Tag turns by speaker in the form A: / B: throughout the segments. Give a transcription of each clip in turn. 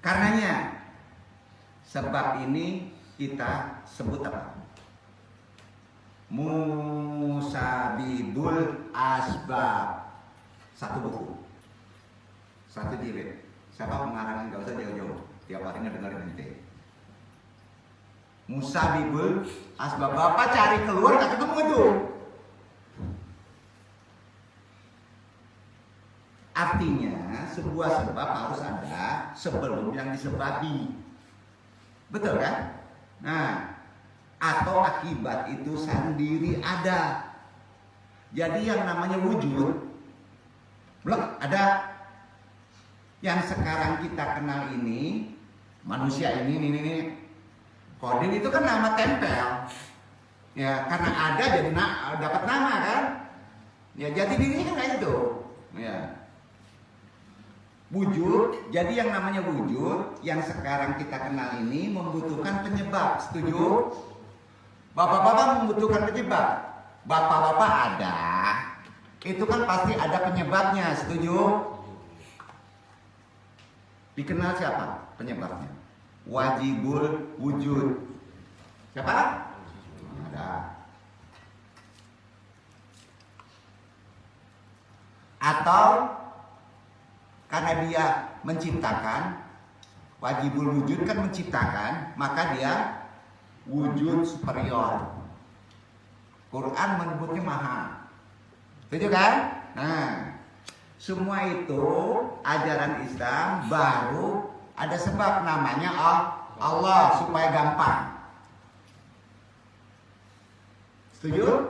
A: Karenanya sebab ini kita sebut apa? Musabibul asbab. Satu buku, satu jilid. Siapa pengarangnya? Gak usah jauh-jauh, tiap hari ngedengerin nanti. Musabibul asbab. Bapak cari keluar gak ketemu itu. Artinya sebuah sebab harus ada sebelum yang disebabi. Betul kan? Nah, atau akibat itu sendiri ada. Jadi yang namanya wujud belum ada. Yang sekarang kita kenal ini, manusia ini. Kodil itu kan nama tempel. Ya, karena ada jadi dapat nama kan? Ya, jati dirinya kan kayak itu. Ya. Wujud, jadi yang namanya wujud yang sekarang kita kenal ini membutuhkan penyebab, setuju? Bapak-bapak membutuhkan penyebab. Bapak-bapak ada, itu kan pasti ada penyebabnya, setuju? Dikenal siapa penyebabnya? Wajibul wujud. Siapa? Ada. Atau karena dia menciptakan, wajibul wujud kan menciptakan, maka dia wujud superior. Quran menyebutnya maha. Setuju kan? Nah, semua itu ajaran Islam baru ada sebab namanya Allah supaya gampang. Setuju?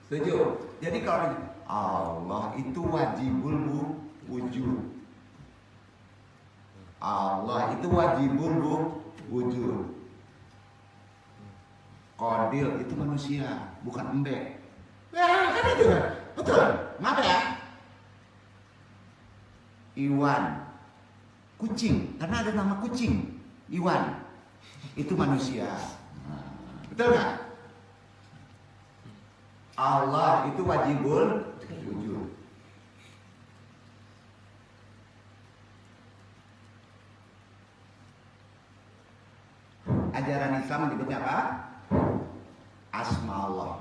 A: Setuju. Jadi kalau Allah itu wajibul wujud. Allah itu wajibul wujud. Kodil itu manusia, bukan embek. Ya kan itu kan? Betul. Ngapa ya? Iwan, kucing, karena ada nama kucing. Iwan, itu manusia. Betul nggak? Allah itu wajibul wujud. Ajaran Islam menyebutnya apa? Asma Allah.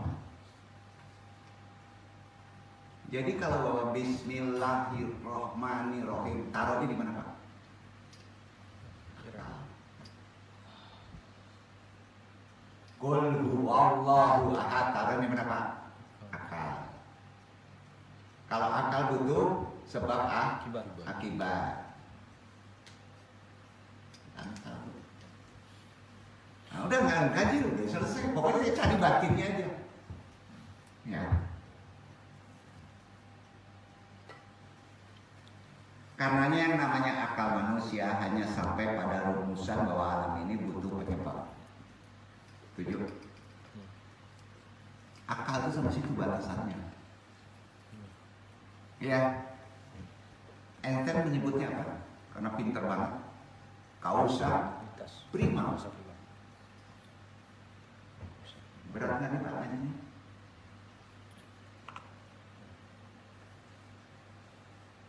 A: Jadi kalau bawa Bismillahirrohmanirrohim, taruhnya di mana Pak? Qul huwallahu ahad, taruhnya di mana Pak? Akal. Kalau akal butuh sebab akibat. Nah, udah nggak kaji udah selesai. Pokoknya cari batinnya aja. Ya. Karenanya yang namanya akal manusia hanya sampai pada rumusan bahwa alam ini butuh penyebab. Setuju? Akal itu sampai situ batasannya. Ya. Einstein menyebutnya apa? Karena pinter banget. Kausa prima. Berat nggak nih pertanyaannya?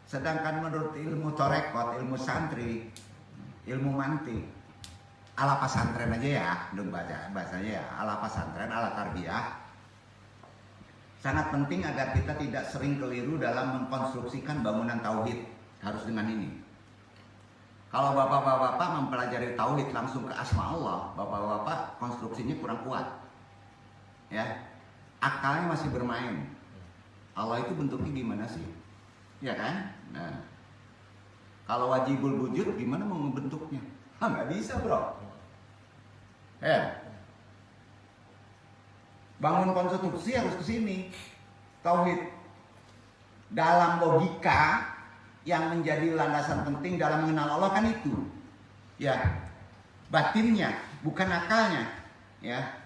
A: Sedangkan menurut ilmu torekot, ilmu santri, ilmu mantik, ala pesantren aja ya, dong bahasanya ya, ala pesantren, ala tarbiyah, sangat penting agar kita tidak sering keliru dalam mengkonstruksikan bangunan tauhid. Harus dengan ini. Kalau bapak-bapak mempelajari tauhid langsung ke asma Allah, bapak-bapak konstruksinya kurang kuat. Ya, akalnya masih bermain. Allah itu bentuknya gimana sih? Ya kan? Nah, kalau wajibul wujud gimana mau membentuknya? Nggak bisa bro. Ya, bangun konstruksi harus ke sini. Tauhid dalam logika yang menjadi landasan penting dalam mengenal Allah kan itu. Ya, batinnya bukan akalnya. Ya.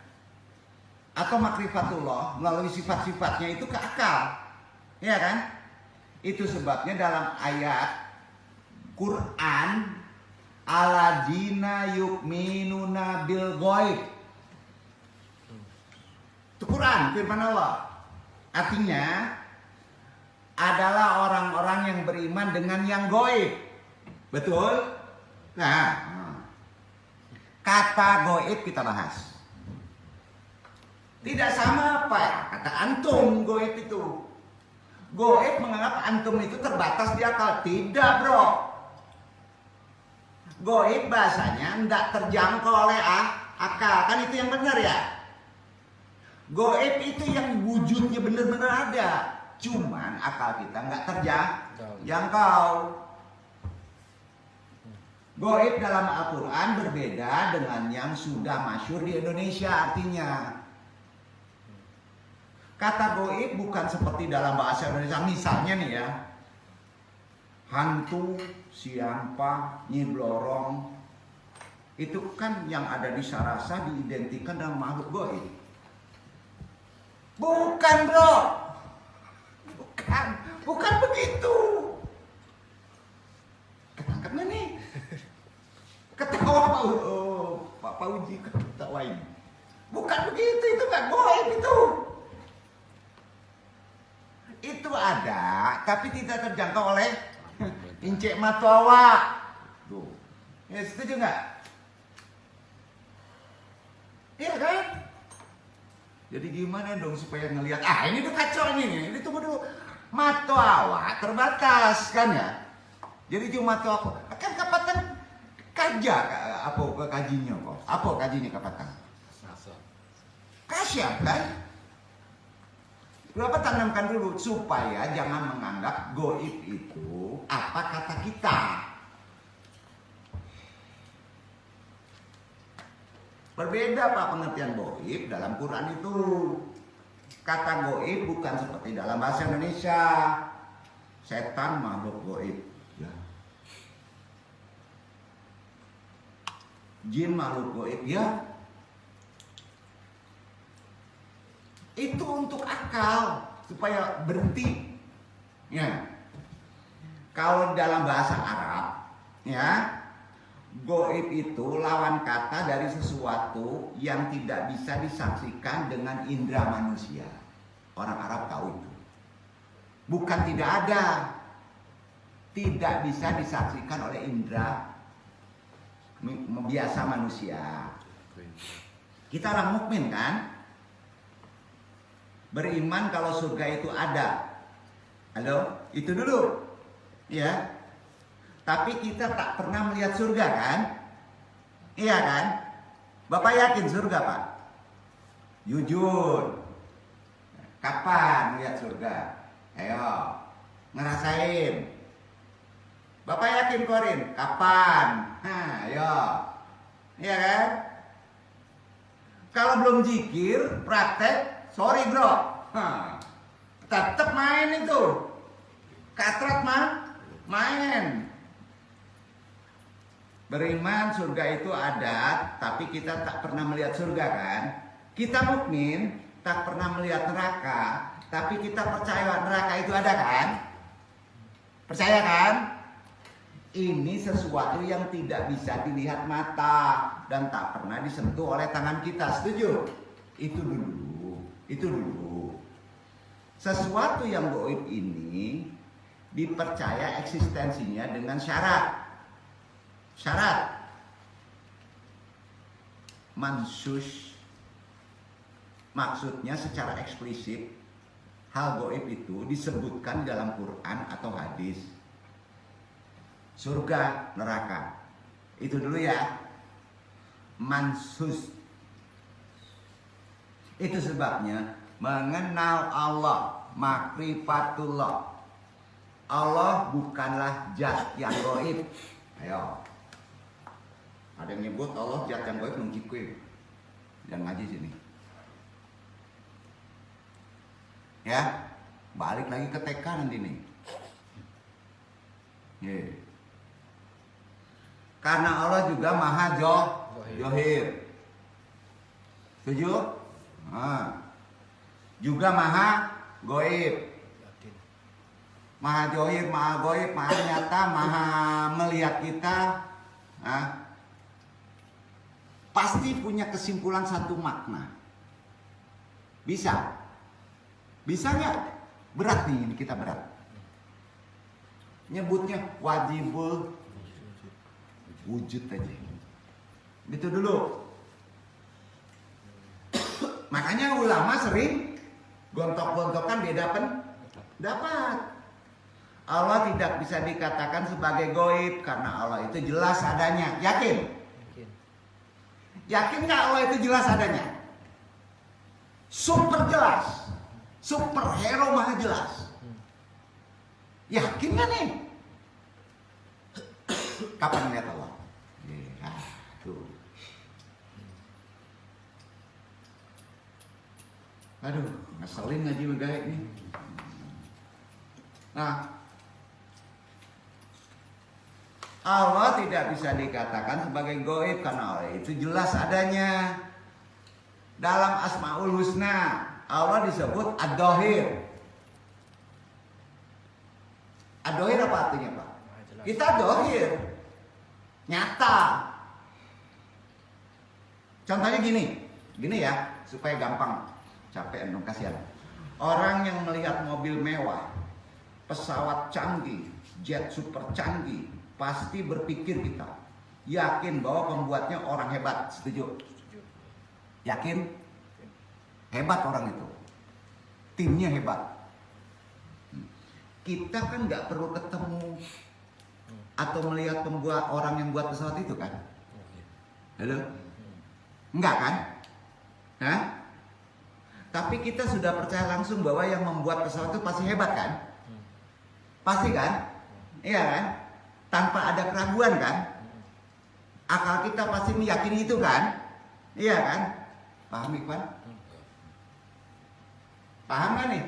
A: Atau makrifatullah melalui sifat-sifatnya itu ke akal. Ya kan? Itu sebabnya dalam ayat Quran aladina yu'minuna bil ghaib. Itu Quran, firman Allah. Artinya adalah orang-orang yang beriman dengan yang gaib. Betul? Nah, kata goib kita bahas. Tidak sama apa ya kata antum goib itu. Goib menganggap antum itu terbatas di akal. Tidak, bro. Goib bahasanya tidak terjangkau oleh akal. Kan itu yang benar ya. Goib itu yang wujudnya benar-benar ada. Cuman akal kita nggak terjangkau. Goib dalam Al-Quran berbeda dengan yang sudah masyhur di Indonesia artinya. Kata goib bukan seperti dalam bahasa Indonesia. Misalnya nih ya, hantu, siampa, nyiblorong. Itu kan yang ada di Sarasa diidentikan dengan makhluk goib. Bukan, bro. Bukan begitu. Ketangkep nggak nih? Ketawa Pak Uji ketawain. Bukan begitu, itu nggak goib itu. Itu ada, tapi tidak terjangkau oleh incek matawa. Tuh, ya setuju nggak? Iya kan? Jadi gimana dong supaya ngelihat? Ini tuh kacau nih. Ini tunggu dulu. Matawa terbatas kan ya? Jadi cuma matawa kan kapatan kaja apa kajinya kok? Apa kajinya kapatan? Kasyaf kan? Berapa tanamkan dulu supaya jangan menganggap goib itu apa kata kita. Berbeda Pak pengertian goib dalam Quran itu. Kata goib bukan seperti dalam bahasa Indonesia. Setan makhluk goib. Ya. Jin makhluk goib ya. Itu untuk akal supaya berhenti. Ya. Kalau dalam bahasa Arab, ya, goib itu lawan kata dari sesuatu yang tidak bisa disaksikan dengan indera manusia. Orang Arab tahu itu. Bukan tidak ada. Tidak bisa disaksikan oleh indera biasa manusia. Kita orang mukmin kan? Beriman kalau surga itu ada. Halo, itu dulu. Ya. Tapi kita tak pernah melihat surga kan? Iya kan? Bapak yakin surga, Pak? Jujur. Kapan melihat surga? Ayo, ngerasain. Bapak yakin Korin? Kapan? Ayo. Iya kan? Kalau belum zikir, praktek, sorry bro. Tetap main itu. Katrat main. Beriman surga itu ada, tapi kita tak pernah melihat surga kan? Kita mukmin tak pernah melihat neraka, tapi kita percaya neraka itu ada kan? Percaya kan? Ini sesuatu yang tidak bisa dilihat mata dan tak pernah disentuh oleh tangan kita. Setuju? Itu dulu. Sesuatu yang gaib ini dipercaya eksistensinya dengan syarat. Mansus, maksudnya secara eksplisit hal gaib itu disebutkan dalam Quran atau hadis. Surga, neraka. Itu dulu ya. Mansus. Itu sebabnya mengenal Allah, makrifatullah. Allah bukanlah zat yang gaib. Ayo. Ada yang nyebut Allah zat yang gaib nungkikwe. Jangan ngaji sini. Ya, balik lagi ke TK nanti nih. Yeah. Karena Allah juga maha johir. Setuju? Juga maha goib. Maha johir, maha goib, maha nyata, maha melihat kita. Pasti punya kesimpulan satu makna. Bisa? Bisa nggak? Berat nih, kita berat. Nyebutnya wajibul wujud aja. Gitu dulu. Makanya ulama sering gontok-gontokan beda pendapat. Allah tidak bisa dikatakan sebagai goib karena Allah itu jelas adanya. Yakin? Yakin nggak Allah itu jelas adanya? Super jelas, super hero maha jelas. Yakin nggak nih? Kapan lihat Allah? Tuh. Aduh, ngeselin ngaji begaik nih. Nah, Allah tidak bisa dikatakan sebagai goib karena Allah itu jelas adanya. Dalam Asmaul Husna Allah disebut Ad-Dhahir. Ad-Dhahir apa artinya Pak? Kita dhahir, nyata. Contohnya gini ya supaya gampang. Capek dong, kasihan. Orang yang melihat mobil mewah, pesawat canggih, jet super canggih, pasti berpikir kita yakin bahwa pembuatnya orang hebat. Setuju? Yakin? Hebat orang itu. Timnya hebat. Kita kan nggak perlu ketemu atau melihat pembuat orang yang buat pesawat itu kan? Halo? Enggak kan? Hah? Tapi kita sudah percaya langsung bahwa yang membuat pesawat itu pasti hebat kan? Pasti kan? Iya kan? Tanpa ada keraguan kan? Akal kita pasti meyakini itu kan? Iya kan? Paham Ikhwan? Paham kan nih?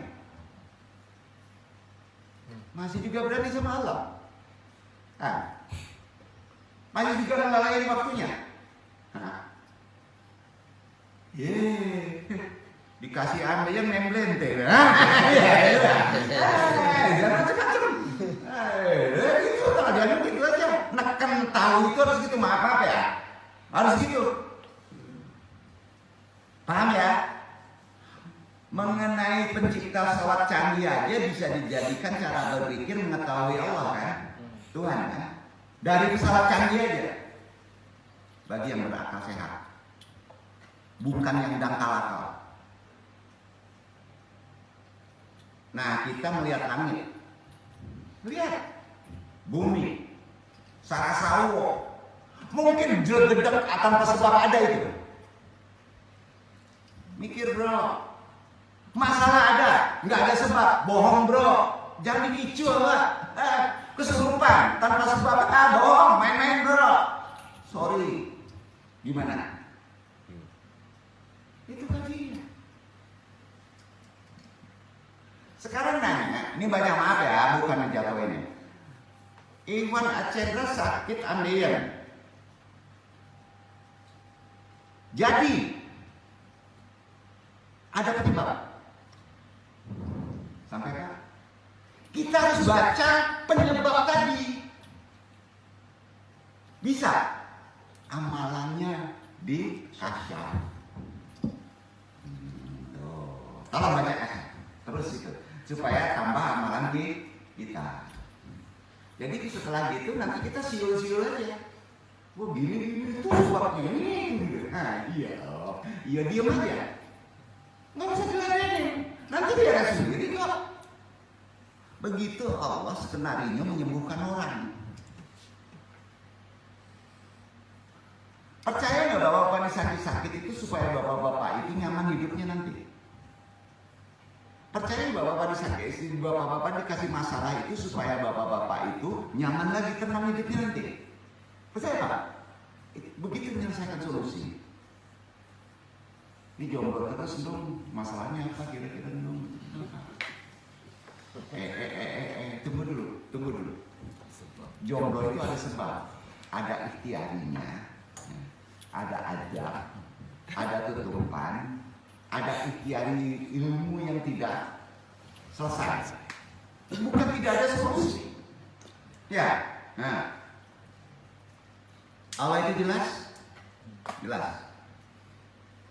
A: Masih juga berani sama Allah? Nah, masih juga ngelalaiin waktunya? Nah. Dikasih ambil yang nemblente. Jangan macam-macam. Itu keadaannya gitu aja. Neken tahu itu harus gitu, maaf ya. Harus gitu. Paham ya? Mengenai pencipta pesawat canggih aja bisa dijadikan cara berpikir mengetahui Allah kan? Tuhan kan? Dari pesawat canggih aja. Bagi yang berakal sehat. Bukan yang dangkal akal. Nah, kita melihat langit. Lihat bumi. Sarasawo. Mungkin jedeg tanpa sebab ada itu. Mikir bro. Masalah ada, nggak ada sebab. Bohong bro. Jangan dikicu lah. Kesurupan tanpa sebab. Bohong, main-main bro. Sorry. Gimana? Itu tadi. Sekarang nanya, ini banyak maaf ya, bukan ngejatuhin. Ikhwan Acendra sakit ambeien. Jadi ada penyebab. Sampai kan? Kita harus baca penyebab tadi. Bisa. Amalannya di kasyaf. Tolong baca terus itu supaya tambah amalan kita. Jadi setelah gitu nanti kita siul-siul aja. Wah gini itu sebabnya ini. Nah iya diam aja. Nggak bisa diladenin. Nanti beres sendiri kok. Begitu Allah skenario menyembuhkan orang. Percaya nggak bahwa bapak sakit itu supaya bapak-bapak itu nyaman hidupnya nanti? Percaya bahwa pada saat istri bapak-bapak dikasih masalah itu supaya bapak-bapak itu nyaman lagi, tenang hidupnya nanti? Percaya Pak? Begitu menyelesaikan solusi. Ini jomblo terus dong, masalahnya apa kira-kira dong? Tunggu dulu. Jomblo itu ada sebab, ada ikhtiarinya, ada ajab, ada tutupan, ada ikhtiari ilmu yang tidak selesai. Bukan tidak ada solusi. Ya, nah. Allah itu jelas.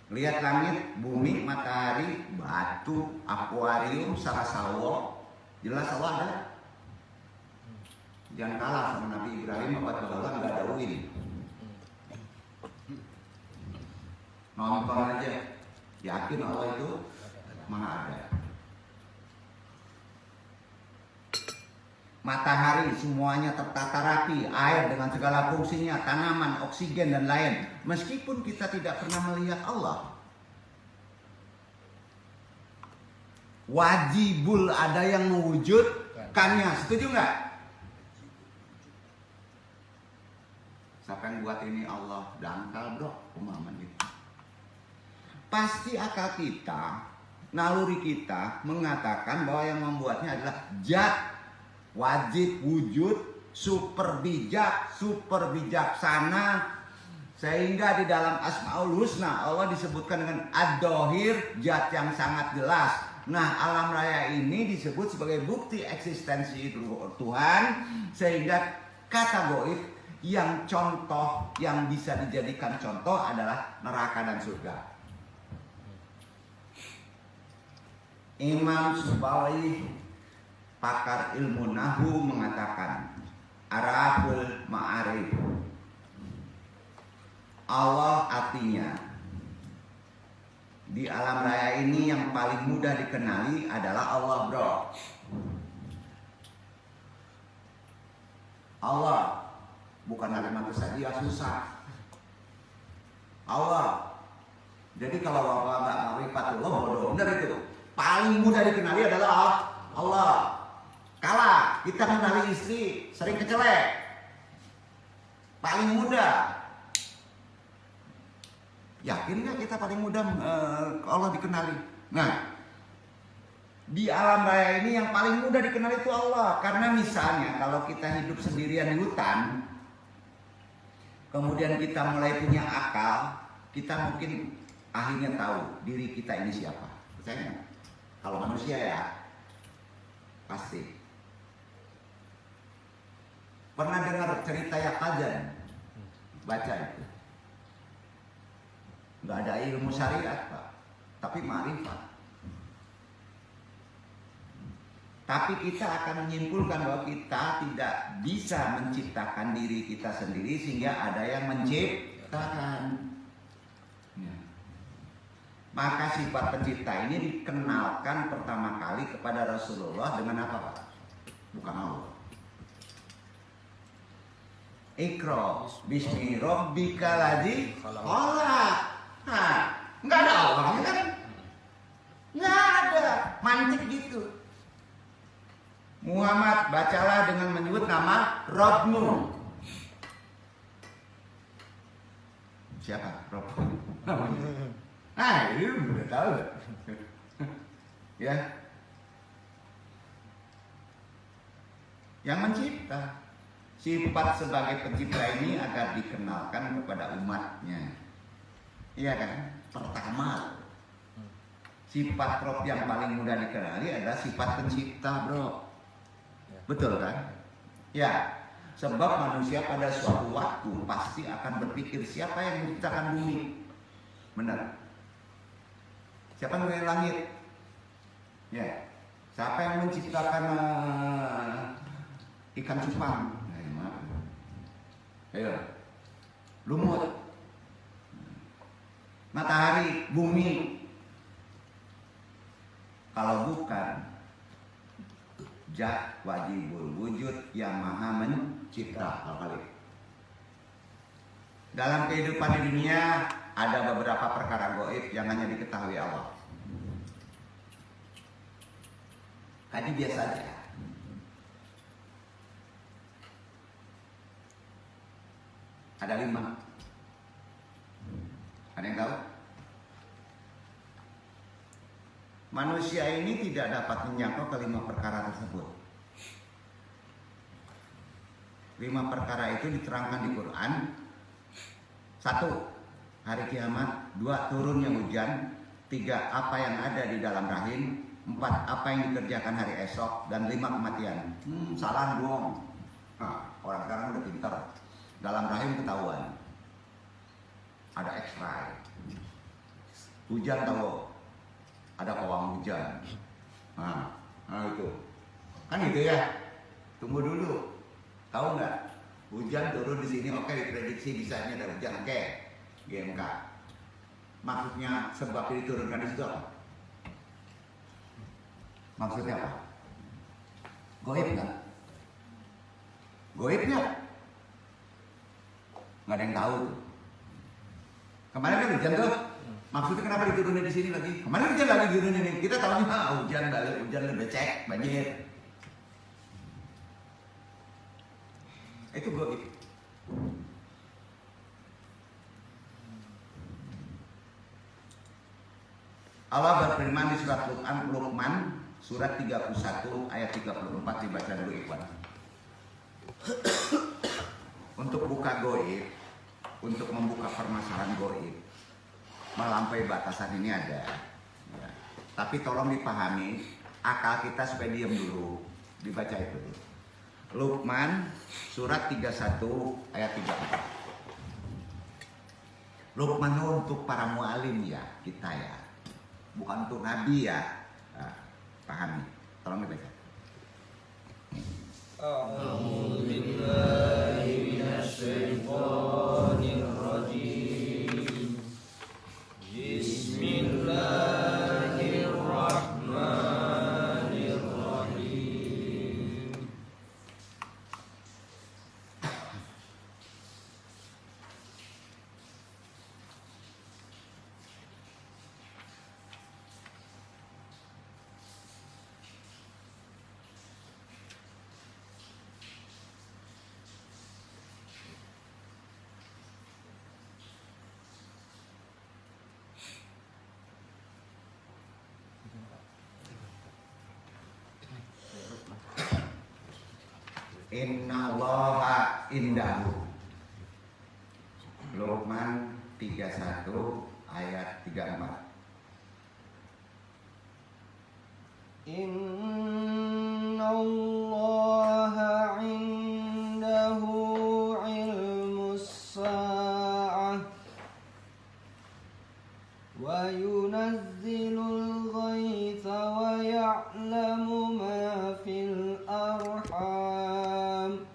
A: Lihat langit, bumi, matahari, batu, akuarium, sarasawo. Jelas Allah ada. Jangan kalah sama Nabi Ibrahim, obat kebalan nggak ada UIN. Nonton aja, yakin Allah itu Maha ada. Matahari semuanya tertata rapi, air dengan segala fungsinya, tanaman, oksigen dan lain. Meskipun kita tidak pernah melihat Allah, wajibul ada yang mewujudkannya. Setuju nggak? Siapa yang buat ini? Allah. Dangkal bro, pemahaman itu. Pasti akal kita, naluri kita mengatakan bahwa yang membuatnya adalah zat, wajib wujud, super bijak, super bijaksana. Sehingga di dalam Asmaul Husna Allah disebutkan dengan Ad-Dohir, zat yang sangat jelas. Nah, alam raya ini disebut sebagai bukti eksistensi Tuhan. Sehingga kata goib yang contoh, yang bisa dijadikan contoh adalah neraka dan surga. Imam Subawi, pakar ilmu Nahu, mengatakan Araful Ma'arif, Allah artinya di alam raya ini yang paling mudah dikenali adalah Allah bro. Allah, bukan kalimat saja susah. Allah. Jadi kalau bapak nggak ma'rifatullah bodoh, benar itu. Paling mudah dikenali adalah Allah. Kalah kita mengenali istri sering kecelek. Paling mudah. Yakin nggak kita paling mudah Allah dikenali? Nah, di alam raya ini yang paling mudah dikenali itu Allah. Karena misalnya kalau kita hidup sendirian di hutan, kemudian kita mulai punya akal, kita mungkin akhirnya tahu diri kita ini siapa. Percaya nggak? Kalau manusia ya, pasti. Pernah dengar cerita Yaqadzan? Baca itu. Nggak ada ilmu syariat Pak, tapi ma'rifat. Tapi kita akan menyimpulkan bahwa kita tidak bisa menciptakan diri kita sendiri, sehingga ada yang menciptakan. Maka sifat pencipta ini dikenalkan pertama kali kepada Rasulullah dengan apa Pak? Bukan Allah. Iqra bismi rabbikal ladzi khalaq. Nah, nggak ada Allahnya kan? Nggak ada, mantik gitu. Muhammad, bacalah dengan menyebut nama Rabbmu. Siapa Rabb? Nah, ini udah tahu. Ya. Yang mencipta. Sifat sebagai pencipta ini agar dikenalkan kepada umatnya. Iya kan? Pertama, sifat Rabb yang paling mudah dikenali adalah sifat pencipta, bro. Betul kan? Ya. Sebab manusia pada suatu waktu pasti akan berpikir siapa yang menciptakan bumi. Benar. Siapa yang menciptakan langit? Ya. Siapa yang menciptakan ikan cupang? Ayo. Lumut. Matahari, bumi. Kalau bukan Zat wajibul wujud yang maha mencipta. Dalam kehidupan di dunia ada beberapa perkara gaib yang hanya diketahui Allah. Tadi biasa aja. Ada 5. Ada yang tahu? Manusia ini tidak dapat menjangkau ke 5 perkara tersebut. 5 perkara itu diterangkan di Quran. 1. Hari kiamat. 2. Turunnya hujan. 3. Apa yang ada di dalam rahim. 4. Apa yang dikerjakan hari esok. Dan 5. Kematian. Salah dong. Nah, orang sekarang udah pintar. Dalam rahim ketahuan. Ada X-ray. Hujan tahu. Ada pawang hujan. Nah itu. Kan gitu ya. Tunggu dulu. Tahu nggak? Hujan turun di sini, oke, diprediksi bisa ini ada hujan, oke, GMK. Maksudnya sebab diturunkan di situ apa? Maksudnya apa? Goib nggak? Goib nggak? Nggak ada yang tahu tuh. Kemarin kan hujan tuh. Maksudnya kenapa diturunin di sini lagi? Kemarin hujan lagi diturunin ini. Kita tahunya hujan balik, hujan lebih cek, banjir. Itu goib. Allah berfirman di surat Luqman surat 31 ayat 34, dibaca dulu Ikhwan. Untuk buka goib, untuk membuka permasalahan goib, melampaui batasan ini ada ya. Tapi tolong dipahami akal kita supaya diam dulu. Dibaca itu dulu. Luqman surat 31 ayat 34. Luqman untuk para mualim ya, kita ya, bukan untuk nabi ya. Nah, pahami, tolong dibaca.
B: A'udzu billahi minasyaitonir rajim. Bismillahirrahmanirrahim.
A: Innallaha indahu. Luqman 31 ayat 34.
B: Innallaha indahu ilmus sa'ah wa yunazzilul ghaitha wa ya'lamu ma fil arham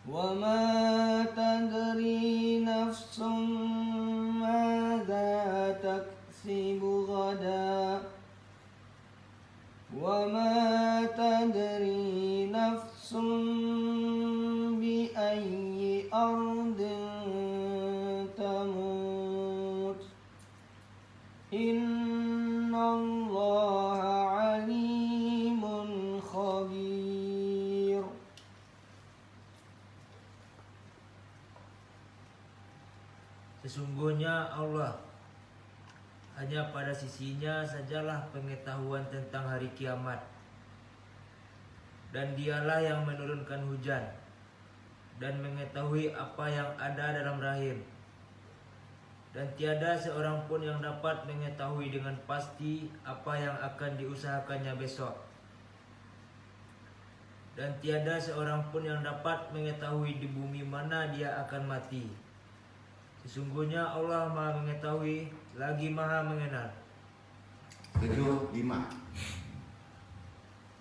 B: wa ma tadri nafsum madza taksibu ghadan wa ma tadri nafsum bi ayyi ardin tamut innallaha alimun khabir.
C: Sesungguhnya Allah, hanya pada sisinya sajalah pengetahuan tentang hari kiamat. Dan dialah yang menurunkan hujan dan mengetahui apa yang ada dalam rahim. Dan tiada seorang pun yang dapat mengetahui dengan pasti apa yang akan diusahakannya besok. Dan tiada seorang pun yang dapat mengetahui di bumi mana dia akan mati. Sesungguhnya Allah Maha mengetahui lagi Maha mengenal.
A: 75.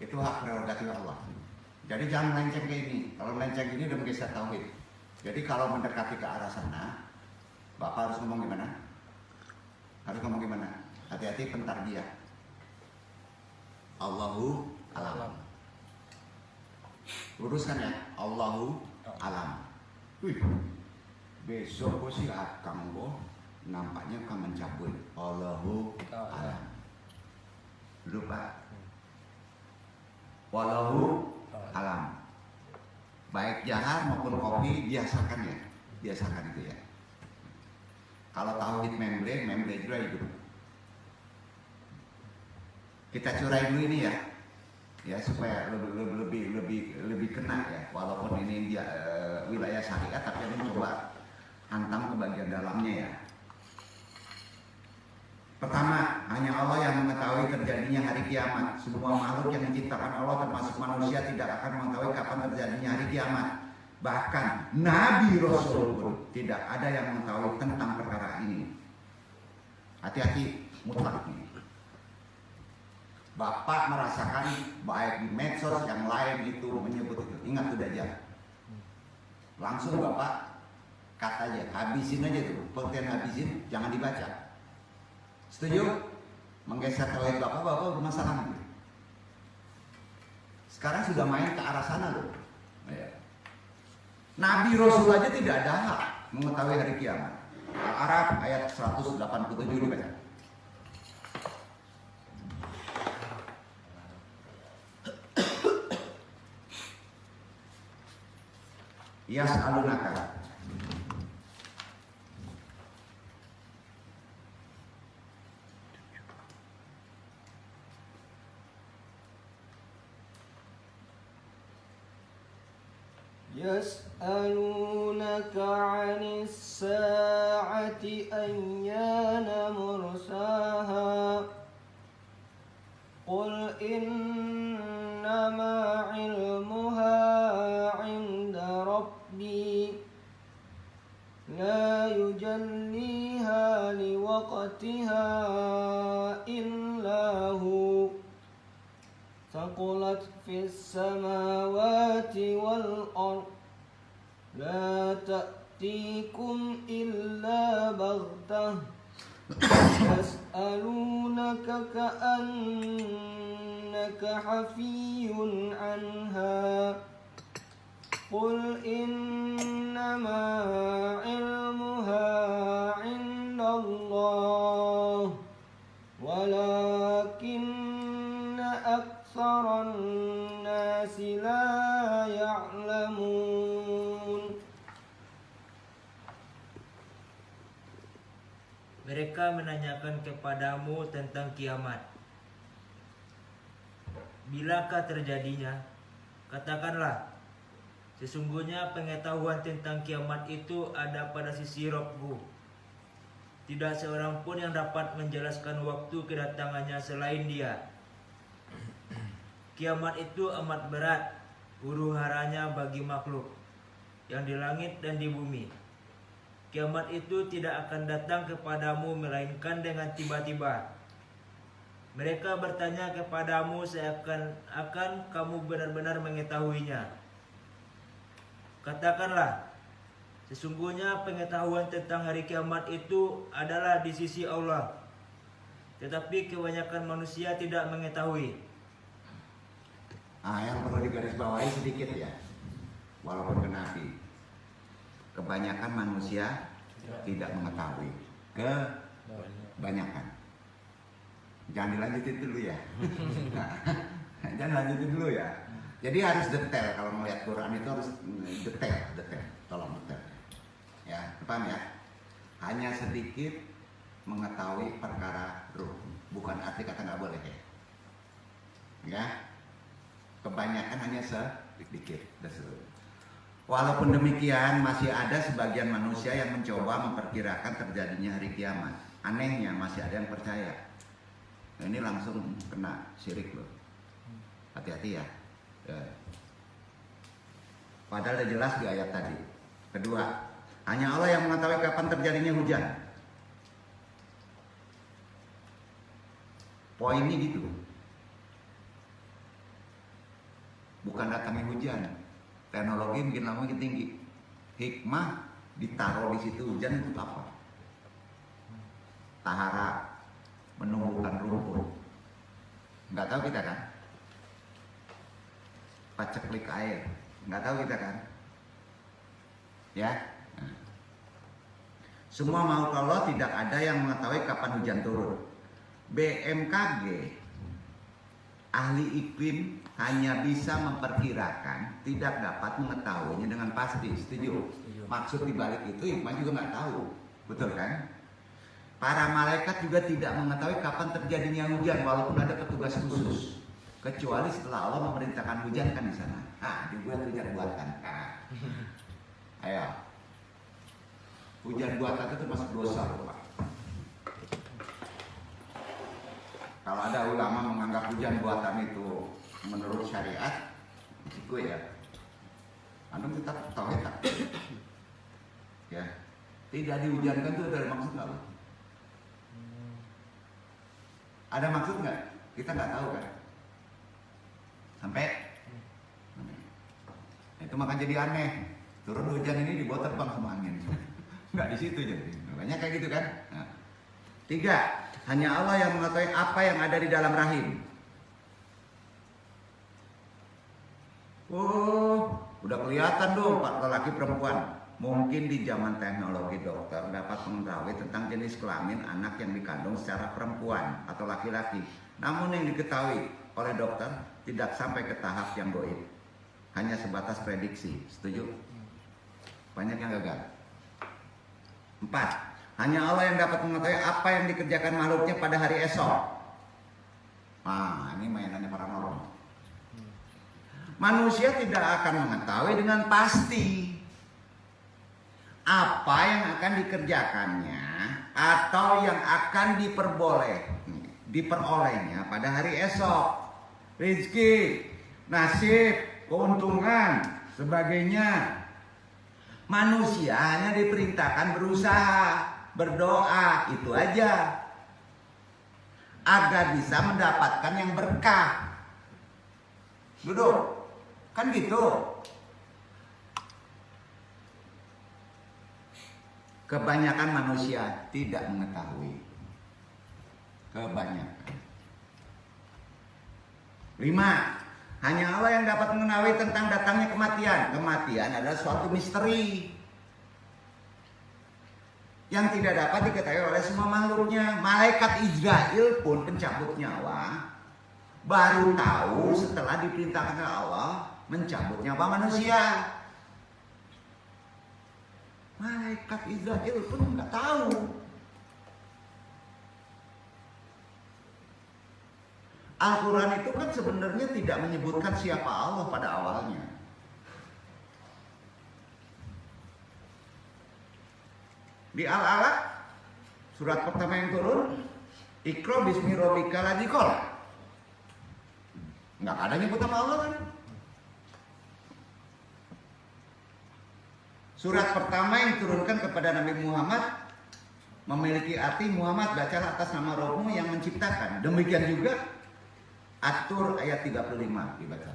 A: Itu hak prerogatif Allah. Jadi jangan melenceng ke ini. Kalau melenceng ini udah menggeser tauhid. Jadi kalau mendekati ke arah sana, Bapak harus ngomong gimana? Harus ngomong gimana? Hati-hati pentar dia. Allahu alam. Luruskan ya. Allahu alam. Wih. Besok gue sih akang gue nampaknya akan mencabut Allahu alam. Dulu Pak. Wallahu alam. Baik jahar maupun kopi biasakan ya. Biasakan itu ya. Kalau tauhid membre juga hidup. Kita curai dulu ini ya. Ya supaya lebih kena ya. Walaupun ini dia wilayah syariat, tapi ini coba hantam ke bagian dalamnya ya. Pertama, hanya Allah yang mengetahui terjadinya hari kiamat. Semua makhluk yang diciptakan Allah termasuk manusia tidak akan mengetahui kapan terjadinya hari kiamat. Bahkan Nabi Rasul pun tidak ada yang mengetahui tentang perkara ini. Hati-hati mutlak ini. Bapak merasakan baik di medsos yang lain itu menyebut itu, ingat tuh Dajjal. Langsung Bapak kata aja, habisin aja tuh, pengertian habisin, jangan dibaca. Setuju? Menggeser tauhid Bapak bermasalah gitu. Sekarang sudah main ke arah sana loh. Nabi Rasul aja tidak ada hak mengetahui hari kiamat. Al-Araf ayat 187 dibaca. Yas'alunaka.
B: يسألونك عن الساعة أيان مرساها قل إنما علمها عند ربي لا يجليها لوقتها إلا هو ثقلت في السماوات والأرض لا تأتيكم إلا بغتة يسألونك كأنك حفي عنها قل إنما علمها عند الله ولكن أكثر الناس لا يعلمون.
C: Mereka menanyakan kepadamu tentang kiamat. Bilakah terjadinya? Katakanlah, sesungguhnya pengetahuan tentang kiamat itu ada pada sisi Rabb-Ku. Tidak seorang pun yang dapat menjelaskan waktu kedatangannya selain Dia. Kiamat itu amat berat huru-haranya bagi makhluk yang di langit dan di bumi. Kiamat itu tidak akan datang kepadamu melainkan dengan tiba-tiba. Mereka bertanya kepadamu seakan-akan kamu benar-benar mengetahuinya. Katakanlah, sesungguhnya pengetahuan tentang hari kiamat itu adalah di sisi Allah. Tetapi kebanyakan manusia tidak mengetahui.
A: Yang perlu digarisbawahi sedikit ya, walaupun kenafi. Kebanyakan manusia tidak mengetahui. Kebanyakan. Jangan dilanjutin dulu ya. Jangan lanjutin dulu ya. Jadi harus detail kalau melihat Quran itu harus detail. Tolong detail. Ya, paham ya? Hanya sedikit mengetahui perkara ruh, bukan arti kata nggak boleh ya. Ya, kebanyakan hanya sedikit. Walaupun demikian masih ada sebagian manusia yang mencoba memperkirakan terjadinya hari kiamat. Anehnya masih ada yang percaya. Nah, ini langsung kena syirik loh. Hati-hati ya. Padahal udah jelas di ayat tadi. Kedua, hanya Allah yang mengetahui kapan terjadinya hujan. Poinnya gitu. Bukan datangnya hujan. Teknologi mungkin lama makin tinggi. Hikmah ditaruh di situ hujan untuk apa? Tahara, menumbuhkan rumput. Nggak tahu kita kan? Paceklik air, nggak tahu kita kan? Ya. Nah. Semua makhluk Allah tidak ada yang mengetahui kapan hujan turun. BMKG, ahli iklim, hanya bisa memperkirakan, tidak dapat mengetahuinya dengan pasti. Setuju? Maksud dibalik itu hikmah juga nggak tahu, betul kan? Para malaikat juga tidak mengetahui kapan terjadinya hujan, walaupun ada petugas khusus, kecuali setelah Allah memerintahkan hujan kan di sana. Dibuat hujan buatan. Ayo, hujan buatan itu termasuk dosa, Pak. Kalau ada ulama menganggap hujan buatan itu menurut syariat, risiko ya. Antum tetap tauhid tak? Ya, tidak dihujankan itu ada maksud nggak? Ada maksud nggak? Kita nggak tahu kan. Sampai itu maka jadi aneh. Turun hujan ini dibawa terbang sama angin. Nggak di situ jadi. Makanya kayak gitu kan. Nah. 3. Hanya Allah yang mengetahui apa yang ada di dalam rahim. Oh, udah kelihatan dong Pak lelaki perempuan. Mungkin di zaman teknologi dokter dapat mengetahui tentang jenis kelamin anak yang dikandung secara perempuan atau laki-laki. Namun yang diketahui oleh dokter tidak sampai ke tahap yang goib. Hanya sebatas prediksi. Setuju? Banyak yang gagal. 4. Hanya Allah yang dapat mengetahui apa yang dikerjakan makhluknya pada hari esok. Nah, ini mainannya paranormal. Manusia tidak akan mengetahui dengan pasti apa yang akan dikerjakannya atau yang akan diperolehnya pada hari esok. Rezeki, nasib, keuntungan, sebagainya. Manusia hanya diperintahkan berusaha, berdoa, itu aja. Agar bisa mendapatkan yang berkah. Duduk, kan gitu. Kebanyakan manusia tidak mengetahui. Kebanyakan. 5. Hanya Allah yang dapat mengetahui tentang datangnya kematian. Kematian adalah suatu misteri yang tidak dapat diketahui oleh semua makhluknya. Malaikat Israel pun pencabut nyawa baru tahu setelah diperintahkan oleh Allah mencabut nyawa manusia. Malaikat Israel pun nggak tahu. Al-Quran itu kan sebenarnya tidak menyebutkan siapa Allah pada awalnya. Di Al-Alaq, surat pertama yang turun, Iqra bismi rabbikal ladzi khalaq. Nggak ada nyebut nama Allah kan? Surat pertama yang diturunkan kepada Nabi Muhammad memiliki arti Muhammad bacalah atas nama Rohmu yang menciptakan. Demikian juga At-Tur ayat 35 dibaca.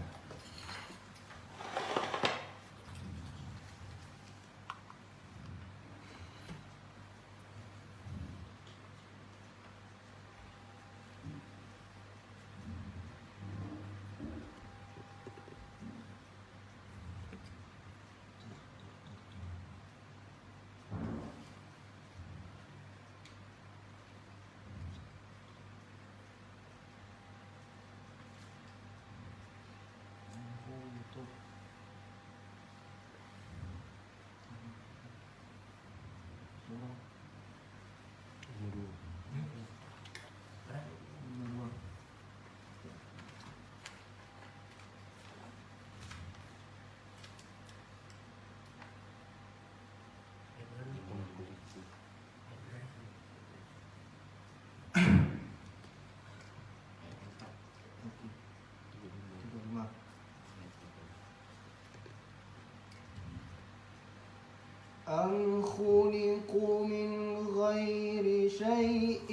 B: أم خلقوا من غير شيء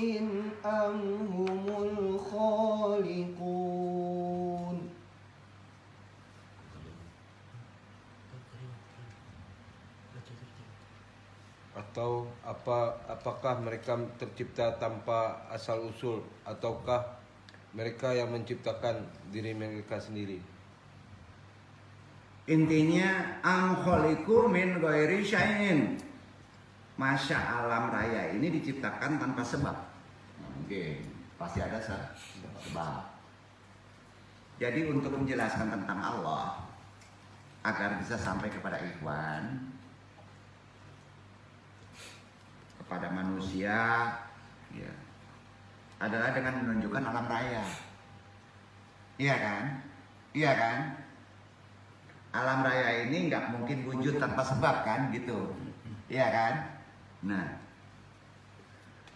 B: أم هم الخالقون.
D: Atau apakah mereka tercipta tanpa asal usul ataukah mereka yang menciptakan diri mereka sendiri?
A: Intinya am khaliqu min ghairi syai'in. Masa alam raya ini diciptakan tanpa sebab. Oke, pasti ada sebab. Jadi untuk menjelaskan tentang Allah agar bisa sampai kepada ikhwan, kepada manusia, ya, adalah dengan menunjukkan alam raya. Iya kan? Iya kan? Alam raya ini nggak mungkin wujud tanpa sebab kan, gitu. Iya kan? Nah,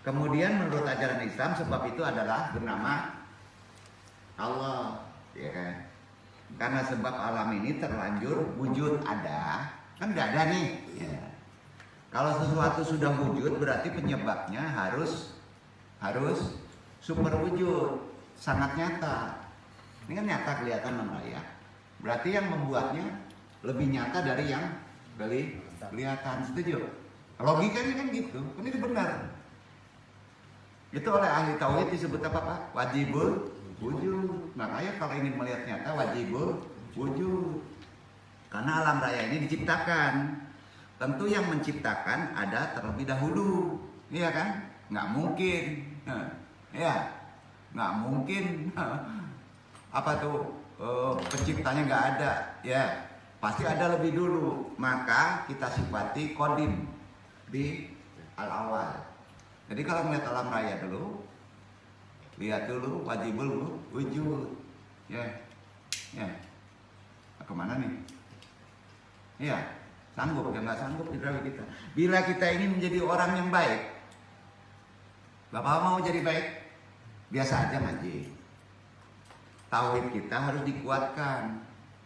A: kemudian menurut ajaran Islam sebab itu adalah bernama Allah, ya kan? Karena sebab alam ini terlanjur wujud ada, kan nggak ada nih. Ya. Kalau sesuatu sudah wujud berarti penyebabnya harus super wujud. sangat nyata. Ini kan nyata kelihatan namanya. Berarti yang membuatnya lebih nyata dari yang kelihatan. Setuju? Logikanya kan gitu. Ini benar. Itu oleh ahli tauhid disebut apa Pak? Wajibul wujud. Makanya kalau ingin melihat nyata wajibul wujud. Karena alam raya ini diciptakan. Tentu yang menciptakan ada terlebih dahulu. Iya kan? Nggak mungkin. Ya, nggak mungkin. Apa tuh penciptanya nggak ada? Ya, pasti ada lebih dulu. Maka kita sifati kodim di al-awal. Jadi kalau melihat alam raya dulu, lihat dulu wajibul wujud. Ya, kemana nih? Ya, sanggup ya nggak sanggup kita. Bila kita ingin menjadi orang yang baik, Bapak mau jadi baik, biasa aja ngaji. Tauhid kita harus dikuatkan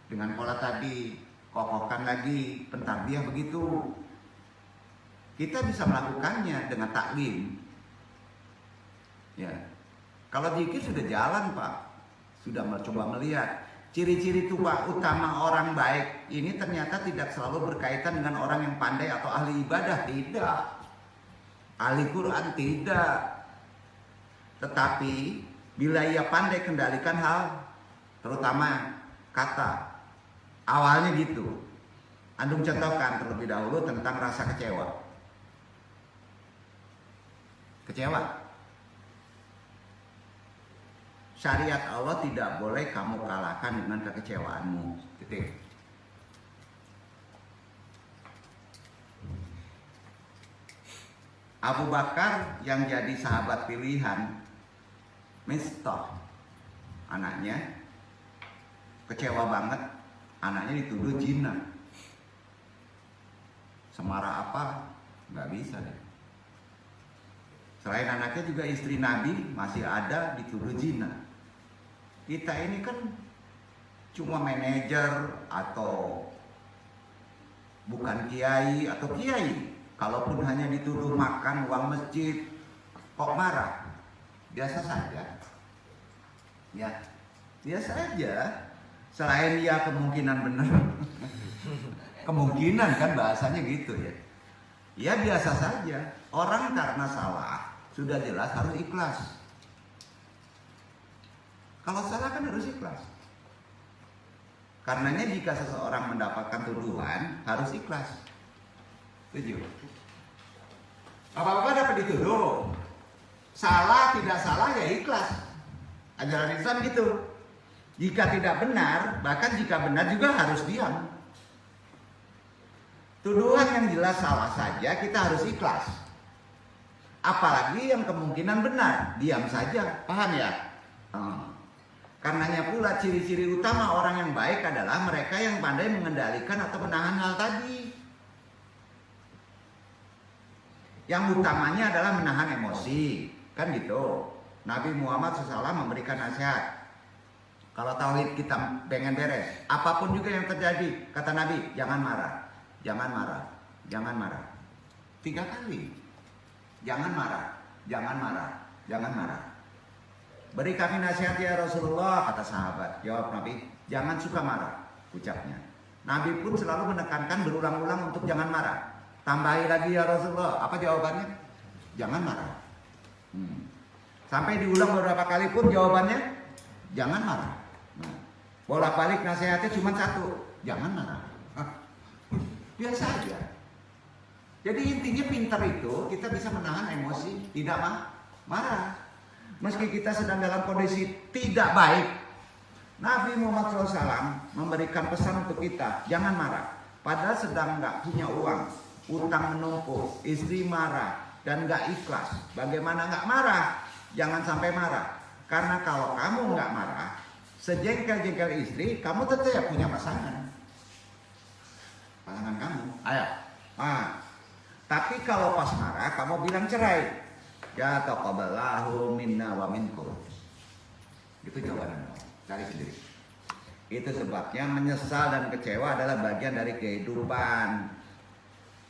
A: dengan pola tadi, kokohkan lagi, pentarbiyah begitu. Kita bisa melakukannya dengan taklim. Ya, kalau zikir sudah jalan Pak, sudah mencoba melihat ciri-ciri tuah utama orang baik ini ternyata tidak selalu berkaitan dengan orang yang pandai atau ahli ibadah, tidak. Ahli Quran tidak. Tetapi bila ia pandai kendalikan hal, terutama kata, awalnya gitu. Antum contohkan terlebih dahulu tentang rasa kecewa. Kecewa. Syariat Allah tidak boleh kamu kalahkan dengan kekecewaanmu. Titik. Abu Bakar yang jadi sahabat pilihan, Mistah, anaknya kecewa banget, anaknya dituduh zina. Semarah apa? Nggak bisa deh. Selain anaknya juga istri Nabi masih ada dituduh zina. Kita ini kan cuma manajer atau bukan kiai atau kiai. Kalaupun hanya dituduh makan uang masjid, kok marah? Biasa saja. Ya, biasa aja. Selain ya kemungkinan benar. Kemungkinan kan bahasanya gitu ya. Ya biasa saja. Orang karena salah sudah jelas harus ikhlas. Kalau salah kan harus ikhlas. Karenanya jika seseorang mendapatkan tuduhan harus ikhlas. Setuju? Apa-apa dapat dituduh. Salah tidak salah ya ikhlas. Ajaran Islam gitu. Jika tidak benar, bahkan jika benar juga harus diam. Tuduhan yang jelas salah saja kita harus ikhlas. Apalagi yang kemungkinan benar, diam saja. Paham ya? Karenanya pula ciri-ciri utama orang yang baik adalah mereka yang pandai mengendalikan atau menahan hal tadi. Yang utamanya adalah menahan emosi. Kan gitu. Nabi Muhammad SAW memberikan nasihat. Kalau tauhid kita pengen beres, apapun juga yang terjadi, kata Nabi, jangan marah. Jangan marah. Jangan marah. 3 kali. Jangan marah. Jangan marah. Jangan marah. Beri kami nasihat ya Rasulullah, kata sahabat. Jawab Nabi, jangan suka marah, ucapnya. Nabi pun selalu menekankan berulang-ulang untuk jangan marah. Tambahi lagi ya Rasulullah. Apa jawabannya? Jangan marah. Sampai diulang beberapa kali pun jawabannya jangan marah. Nah, bolak-balik nasihatnya cuma 1, jangan marah. Biasa aja. Jadi intinya pintar itu kita bisa menahan emosi, tidak marah. Meski kita sedang dalam kondisi tidak baik, Nabi Muhammad SAW memberikan pesan untuk kita, jangan marah. Padahal sedang nggak punya uang, utang menumpuk, istri marah dan nggak ikhlas. Bagaimana nggak marah? Jangan sampai marah. Karena kalau kamu nggak marah, sejengkel-jengkel istri, kamu tetap punya pasangan kamu. Ayo. Tapi kalau pas marah, kamu bilang cerai. Ya taqabbalallahu minna wa minkum. Itu jawabannya. Cari sendiri. Itu sebabnya menyesal dan kecewa adalah bagian dari kehidupan.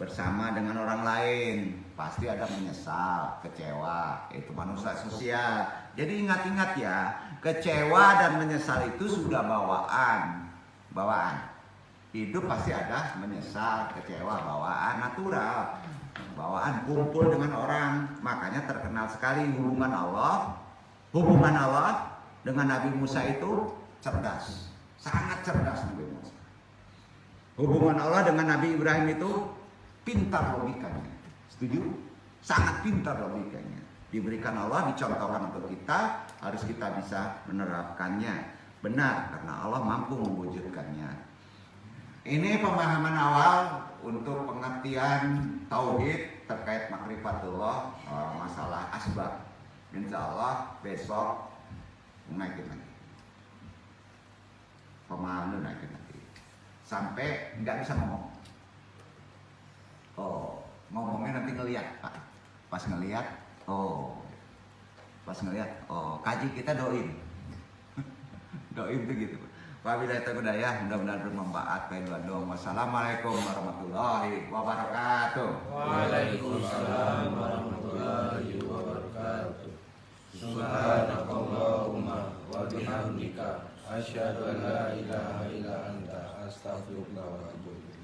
A: bersama dengan orang lain, pasti ada menyesal, kecewa, itu manusia sosial. Jadi ingat-ingat ya, kecewa dan menyesal itu sudah bawaan. Hidup pasti ada menyesal, kecewa, bawaan natural. Bawaan kumpul dengan orang, makanya terkenal sekali hubungan Allah dengan Nabi Musa itu cerdas, sangat cerdas Nabi Musa. Hubungan Allah dengan Nabi Ibrahim itu pintar logikanya, setuju? Sangat pintar logikanya. Diberikan Allah, dicontohkan untuk kita, harus kita bisa menerapkannya. Benar, karena Allah mampu mewujudkannya. Ini pemahaman awal untuk pengertian tauhid terkait makrifatullah, masalah asbab. Insya Allah besok naikin lagi. Pemahaman naikin lagi. Sampai nggak bisa ngomong. Oh, ngomongnya nanti ngelihat, Pak. Pas ngelihat, kaji kita doin. Doin begitu. Wabillahi taufiq hidayah, mudah-mudahan bermanfaat. Wassalamualaikum warahmatullahi wabarakatuh.
B: Waalaikumsalam warahmatullahi wabarakatuh. Subhanakallahumma wa bihamdika asyhadu an la ilaha illa anta astaghfiruka wa atubu ilaik.